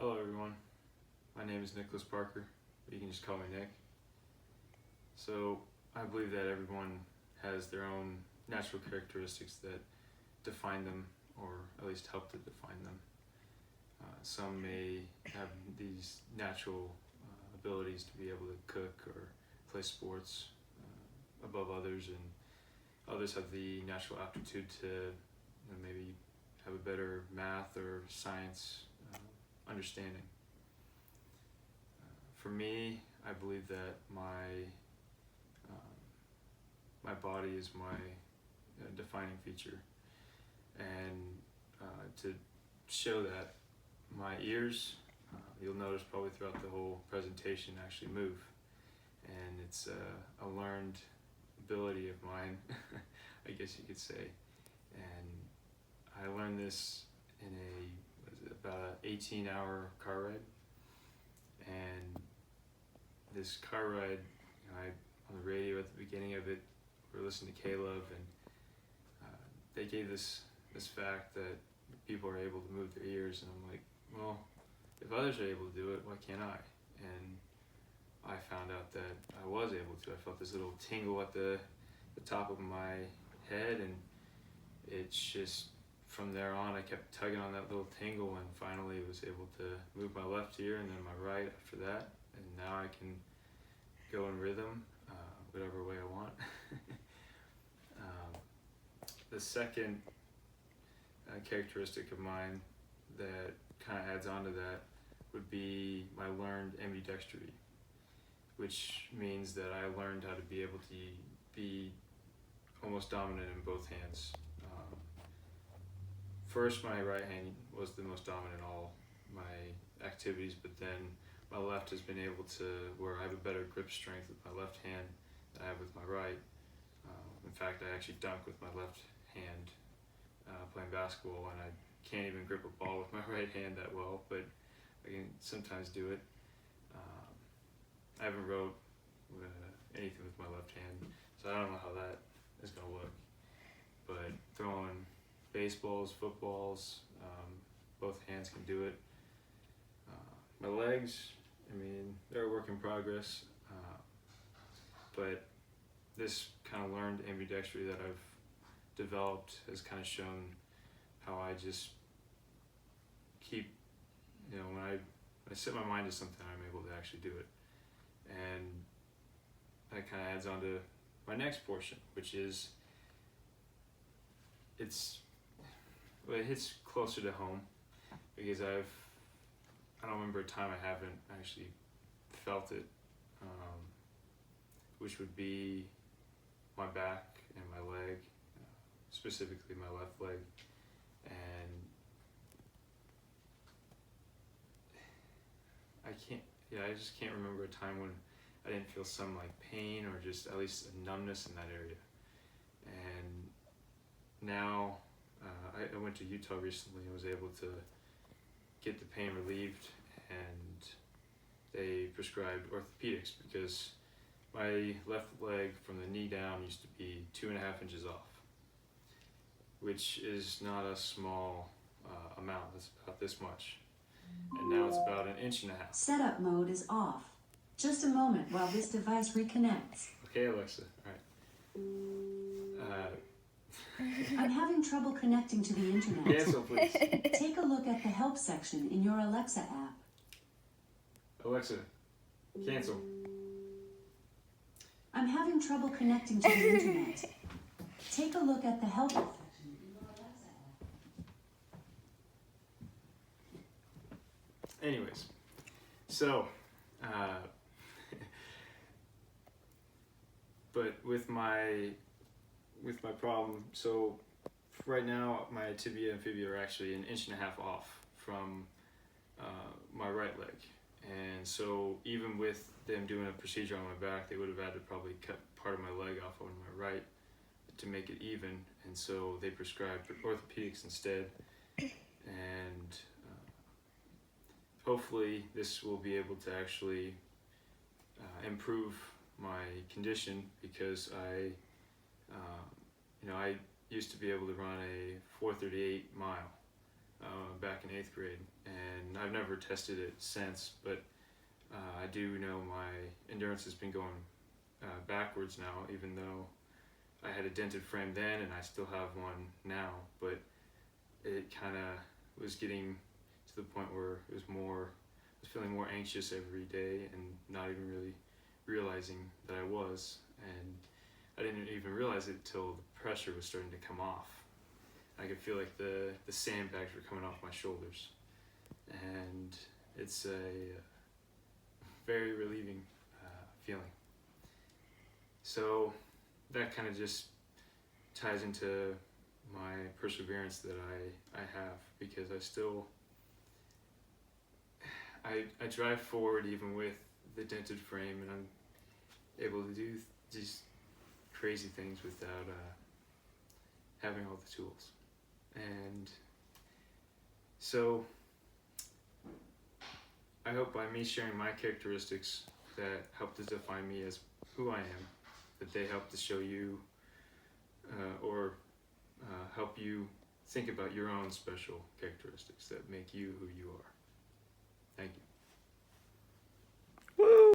Hello everyone, my name is Nicholas Parker, but you can just call me Nick. So I believe that everyone has their own natural characteristics that define them, or at least help to define them. Some may have these natural abilities to be able to cook or play sports above others, and others have the natural aptitude to maybe have a better math or science understanding. For me, I believe that my body is my defining feature, and to show that, my ears, you'll notice probably throughout the whole presentation, actually move, and it's a learned ability of mine, I guess you could say. And I learned this in about an 18-hour car ride, and this car ride, on the radio at the beginning of it, we were listening to K-Love, and they gave this fact that people are able to move their ears, and I'm like, well, if others are able to do it, why can't I? And I found out that I was able to. I felt this little tingle at the top of my head, and it's just, from there on, I kept tugging on that little tingle, and finally was able to move my left ear and then my right after that, and now I can go in rhythm whatever way I want. The second characteristic of mine that kind of adds on to that would be my learned ambidextrity, which means that I learned how to be able to be almost dominant in both hands. First, my right hand was the most dominant in all my activities, but then my left has been able to, where I have a better grip strength with my left hand than I have with my right. In fact, I actually dunk with my left hand playing basketball, and I can't even grip a ball with my right hand that well, but I can sometimes do it. I haven't wrote anything with my left hand, so I don't know how that is going to look. But throwing baseballs, footballs, both hands can do it. My legs, they're a work in progress, but this kind of learned ambidextrity that I've developed has kind of shown how I just keep, when I set my mind to something, I'm able to actually do it. And that kind of adds on to my next portion, which is, it hits closer to home, because I don't remember a time I haven't actually felt it, which would be my back and my leg, specifically my left leg. And I just can't remember a time when I didn't feel some pain, or just at least a numbness in that area. And now I went to Utah recently and was able to get the pain relieved, and they prescribed orthopedics, because my left leg from the knee down used to be 2.5 inches off, which is not a small amount. It's about this much, and now it's about 1.5 inches. Setup mode is off. Just a moment while this device reconnects. Okay, Alexa. All right. I'm having trouble connecting to the internet. Cancel, please. Take a look at the help section in your Alexa app. Alexa, cancel. I'm having trouble connecting to the internet. Take a look at the help section in your Alexa app. Anyways, so, but with my problem, so right now my tibia and fibula are actually 1.5 inches off from my right leg, and so even with them doing a procedure on my back, they would have had to probably cut part of my leg off on my right to make it even, and so they prescribed orthopedics instead. And hopefully this will be able to actually improve my condition, because I used to be able to run a 4:38 mile back in 8th grade, and I've never tested it since, but I do know my endurance has been going backwards now, even though I had a dented frame then and I still have one now, but it kind of was getting to the point where it was feeling more anxious every day and not even really realizing that I was, and I didn't even realize it till the pressure was starting to come off. I could feel like the sandbags were coming off my shoulders, and it's a very relieving feeling. So that kind of just ties into my perseverance that I have, because I drive forward even with the dented frame, and I'm able to do these crazy things without having all the tools. And so I hope by me sharing my characteristics that help to define me as who I am, that they help to show you or help you think about your own special characteristics that make you who you are. Thank you.